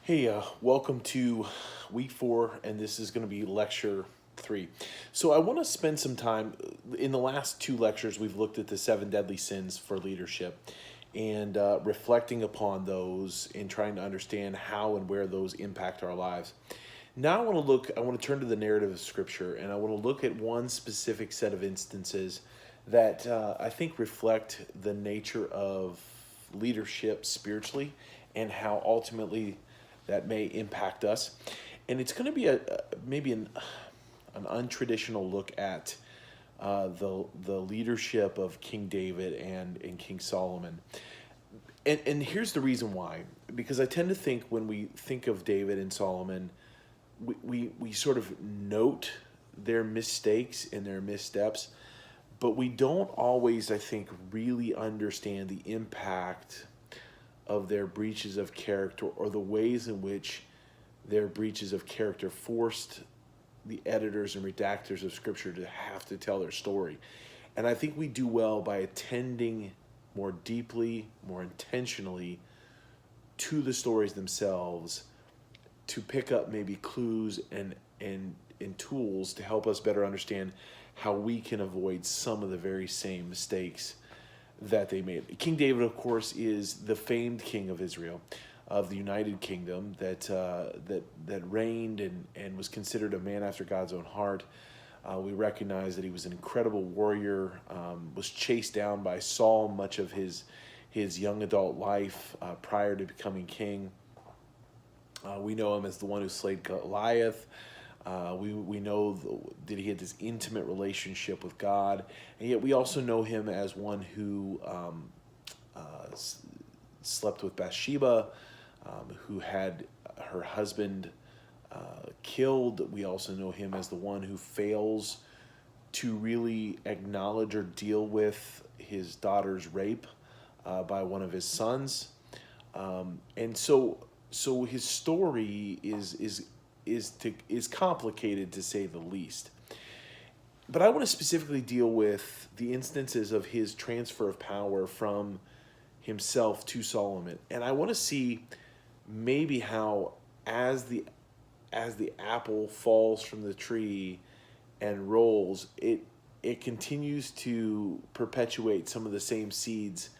Hey, welcome to week 4, and this is going to be lecture 3. So, I want to spend some time. In the last 2 lectures, we've looked at the 7 deadly sins for leadership and reflecting upon those and trying to understand how and where those impact our lives. Now, I want to turn to the narrative of Scripture, and I want to look at one specific set of instances that I think reflect the nature of leadership spiritually and how ultimately that may impact us. And it's going to be maybe an untraditional look at the leadership of King David and King Solomon. And here's the reason why. Because I tend to think when we think of David and Solomon, we sort of note their mistakes and their missteps, but we don't always, I think, really understand the impact of their breaches of character or the ways in which their breaches of character forced the editors and redactors of Scripture to have to tell their story. And I think we do well by attending more deeply, more intentionally to the stories themselves to pick up maybe clues and tools to help us better understand how we can avoid some of the very same mistakes that they made. King David, of course, is the famed king of Israel, of the United Kingdom, that reigned and was considered a man after God's own heart. We recognize that he was an incredible warrior, was chased down by Saul much of his young adult life prior to becoming king. We know him as the one who slayed Goliath. We know that he had this intimate relationship with God, and yet we also know him as one who slept with Bathsheba, who had her husband killed. We also know him as the one who fails to really acknowledge or deal with his daughter's rape by one of his sons, and so his story is complicated, to say the least. But I want to specifically deal with the instances of his transfer of power from himself to Solomon. And I want to see maybe how as the apple falls from the tree and rolls, it continues to perpetuate some of the same seeds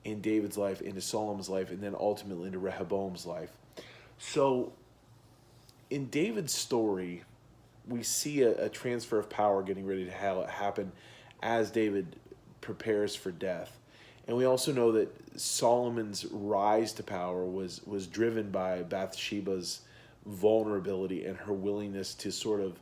in David's life, into Solomon's life, and then ultimately into Rehoboam's life. So in David's story, we see a transfer of power getting ready to happen as David prepares for death. And we also know that Solomon's rise to power was driven by Bathsheba's vulnerability and her willingness to sort of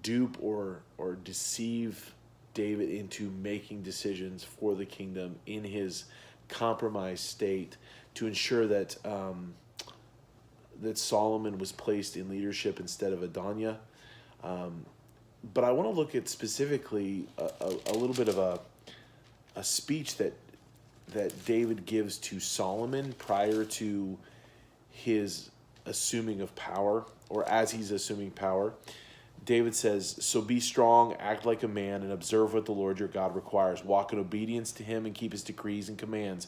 dupe or deceive David into making decisions for the kingdom in his compromised state to ensure that that Solomon was placed in leadership instead of Adonijah. But I want to look at specifically a little bit of a speech that David gives to Solomon prior to his assuming of power, or as he's assuming power. David says, "So be strong, act like a man, and observe what the Lord your God requires. Walk in obedience to him and keep his decrees and commands,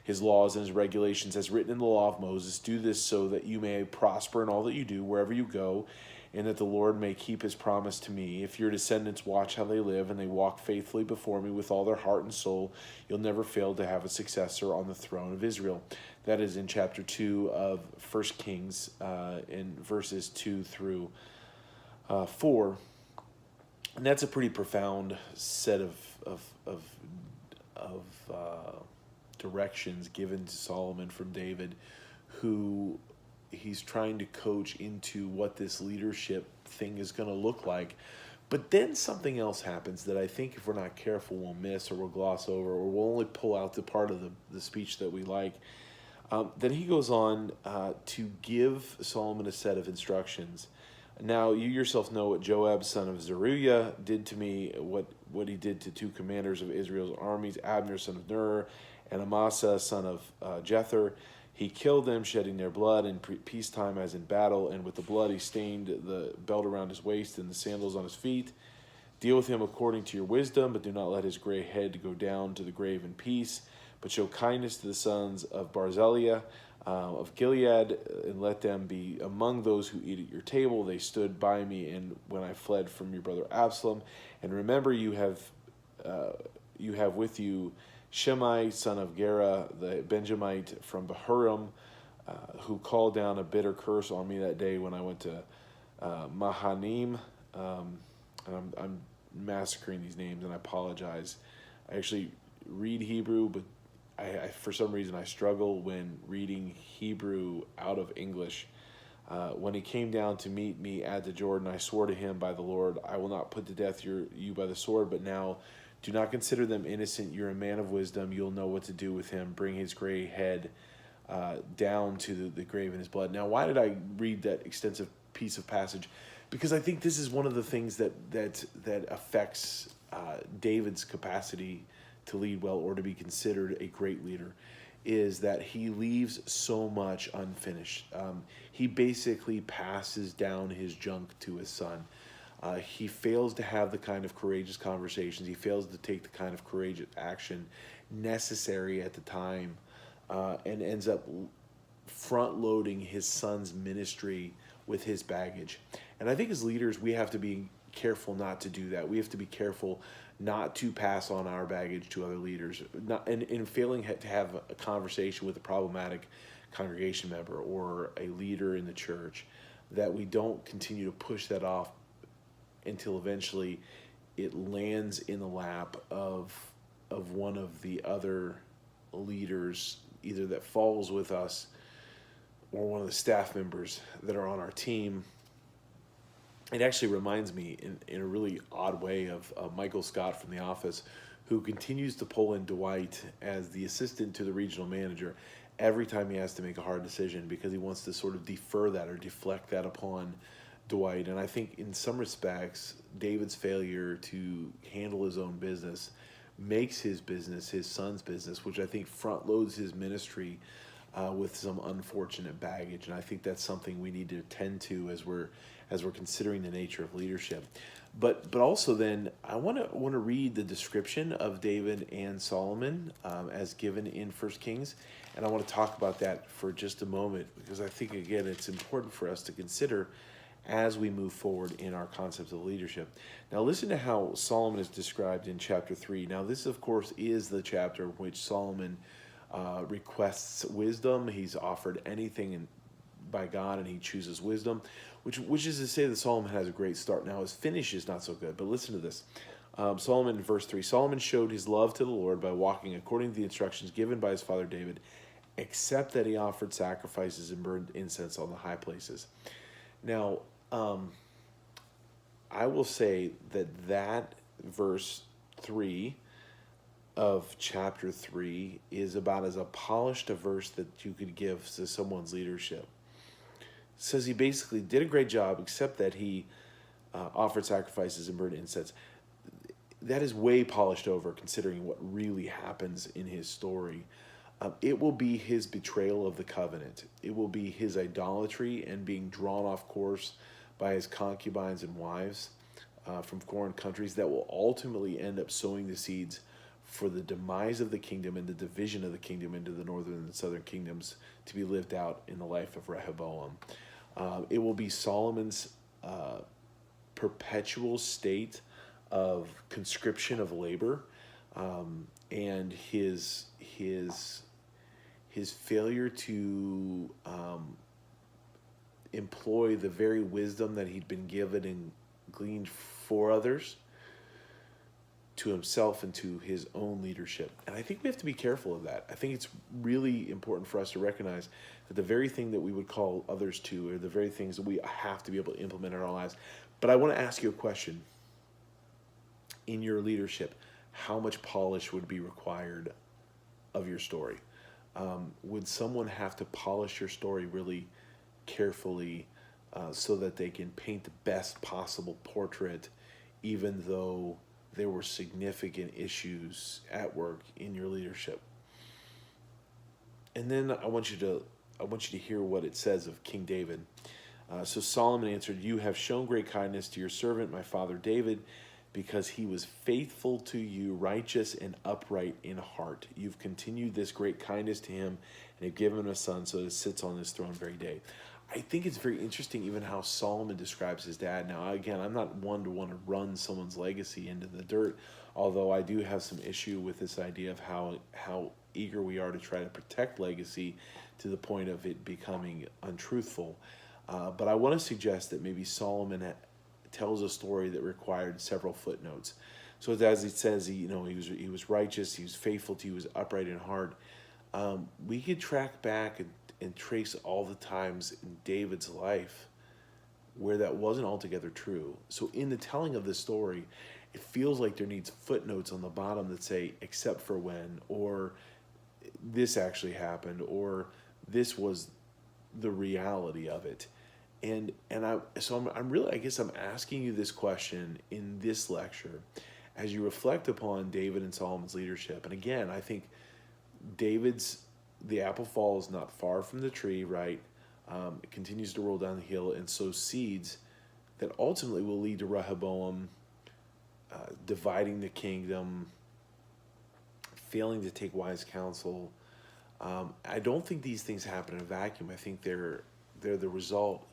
his laws and his regulations, as written in the law of Moses. Do this so that you may prosper in all that you do, wherever you go, and that the Lord may keep his promise to me. If your descendants watch how they live, and they walk faithfully before me with all their heart and soul, you'll never fail to have a successor on the throne of Israel." That is in chapter 2 of 1 Kings, in verses 2 through 4. And that's a pretty profound set of directions given to Solomon from David, who he's trying to coach into what this leadership thing is going to look like. But then something else happens that I think if we're not careful we'll miss, or we'll gloss over, or we'll only pull out the part of the speech that we like. Then he goes on to give Solomon a set of instructions. "Now you yourself know what Joab, son of Zeruiah, did to me, what he did to 2 commanders of Israel's armies, Abner, son of Ner, and Amasa, son of Jether. He killed them, shedding their blood in peacetime as in battle, and with the blood he stained the belt around his waist and the sandals on his feet. Deal with him according to your wisdom, but do not let his gray head go down to the grave in peace. But show kindness to the sons of Barzillai, of Gilead, and let them be among those who eat at your table. They stood by me, and when I fled from your brother Absalom, and remember you have with you Shimei son of Gera, the Benjamite from Bahurim, who called down a bitter curse on me that day when I went to Mahanaim. And I'm massacring these names, and I apologize. I actually read Hebrew, but I for some reason I struggle when reading Hebrew out of English. When he came down to meet me at the Jordan, I swore to him by the Lord, I will not put to death you by the sword, but now do not consider them innocent. You're a man of wisdom. You'll know what to do with him. Bring his gray head down to the grave in his blood. Now, why did I read that extensive piece of passage? Because I think this is one of the things that affects David's capacity to lead well or to be considered a great leader, is that he leaves so much unfinished. He basically passes down his junk to his son. He fails to have the kind of courageous conversations. He fails to take the kind of courageous action necessary at the time, and ends up front-loading his son's ministry with his baggage. And I think as leaders, we have to be careful not to do that. We have to be careful not to pass on our baggage to other leaders. In failing to have a conversation with a problematic congregation member or a leader in the church, that we don't continue to push that off until eventually it lands in the lap of one of the other leaders, either that falls with us or one of the staff members that are on our team. It actually reminds me in a really odd way of Michael Scott from The Office, who continues to pull in Dwight as the assistant to the regional manager every time he has to make a hard decision, because he wants to sort of defer that or deflect that upon Dwight. And I think in some respects, David's failure to handle his own business makes his business his son's business, which I think front loads his ministry with some unfortunate baggage. And I think that's something we need to attend to as we're considering the nature of leadership. But also then I want to read the description of David and Solomon as given in 1 Kings, and I want to talk about that for just a moment, because I think again it's important for us to consider as we move forward in our concepts of leadership. Now listen to how Solomon is described in chapter 3. Now this of course is the chapter in which Solomon requests wisdom. He's offered anything by God and he chooses wisdom, which is to say that Solomon has a great start. Now his finish is not so good, but listen to this. Solomon in verse 3, Solomon showed his love to the Lord by walking according to the instructions given by his father David, except that he offered sacrifices and burned incense on the high places. Now, I will say that verse 3 of chapter 3 is about as a polished a verse that you could give to someone's leadership. It says he basically did a great job, except that he offered sacrifices and burned incense. That is way polished over, considering what really happens in his story. It will be his betrayal of the covenant. It will be his idolatry and being drawn off course by his concubines and wives from foreign countries that will ultimately end up sowing the seeds for the demise of the kingdom and the division of the kingdom into the northern and southern kingdoms to be lived out in the life of Rehoboam. It will be Solomon's perpetual state of conscription of labor, and his failure to employ the very wisdom that he'd been given and gleaned for others to himself and to his own leadership. And I think we have to be careful of that. I think it's really important for us to recognize that the very thing that we would call others to are the very things that we have to be able to implement in our lives. But I want to ask you a question. In your leadership, how much polish would be required of your story? Would someone have to polish your story really carefully so that they can paint the best possible portrait, even though there were significant issues at work in your leadership? And then I want you to hear what it says of King David. So Solomon answered, "You have shown great kindness to your servant, my father David, because he was faithful to you, righteous and upright in heart. You've continued this great kindness to him and he'd given him a son, so it sits on his throne very day. I think it's very interesting even how Solomon describes his dad. Now, again, I'm not one to want to run someone's legacy into the dirt, although I do have some issue with this idea of how eager we are to try to protect legacy to the point of it becoming untruthful. But I want to suggest that maybe Solomon tells a story that required several footnotes. So as it says, he was righteous, he was faithful, he was upright in heart. We could track back and trace all the times in David's life where that wasn't altogether true. So in the telling of this story, it feels like there needs footnotes on the bottom that say, except for when, or this actually happened, or this was the reality of it. I'm really, I guess I'm asking you this question in this lecture as you reflect upon David and Solomon's leadership. And again, I think the apple falls not far from the tree, right? It continues to roll down the hill and sow seeds that ultimately will lead to Rehoboam dividing the kingdom, failing to take wise counsel. I don't think these things happen in a vacuum. I think they're the result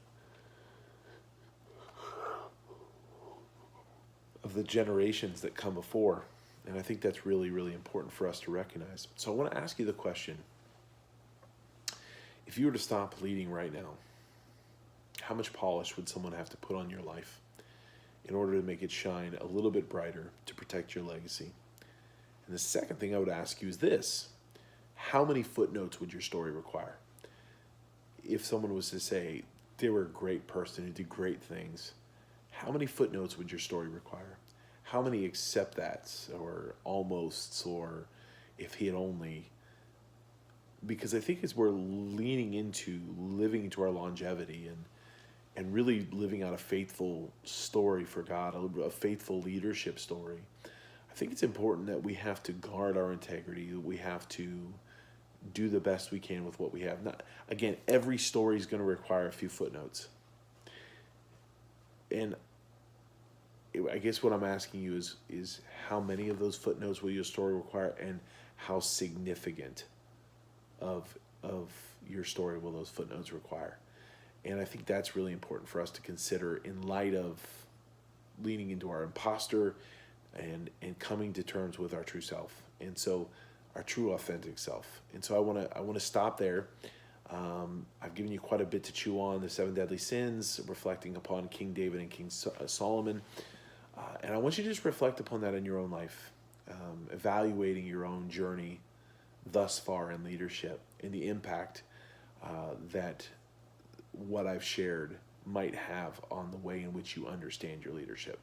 of the generations that come before. And I think that's really, really important for us to recognize. So I want to ask you the question. If you were to stop leading right now, how much polish would someone have to put on your life in order to make it shine a little bit brighter to protect your legacy? And the second thing I would ask you is this. How many footnotes would your story require? If someone was to say, they were a great person who did great things, how many footnotes would your story require? How many except that's, or almosts, or if he had only? Because I think as we're leaning into living into our longevity and really living out a faithful story for God, a faithful leadership story, I think it's important that we have to guard our integrity, that we have to do the best we can with what we have. Not, again, every story is going to require a few footnotes. And I guess what I'm asking you is how many of those footnotes will your story require, and how significant of your story will those footnotes require? And I think that's really important for us to consider in light of leaning into our imposter and coming to terms with our true self, and so our true authentic self. And so I want to stop there. I've given you quite a bit to chew on: the 7 deadly sins, reflecting upon King David and King Solomon, and I want you to just reflect upon that in your own life, evaluating your own journey thus far in leadership and the impact that what I've shared might have on the way in which you understand your leadership.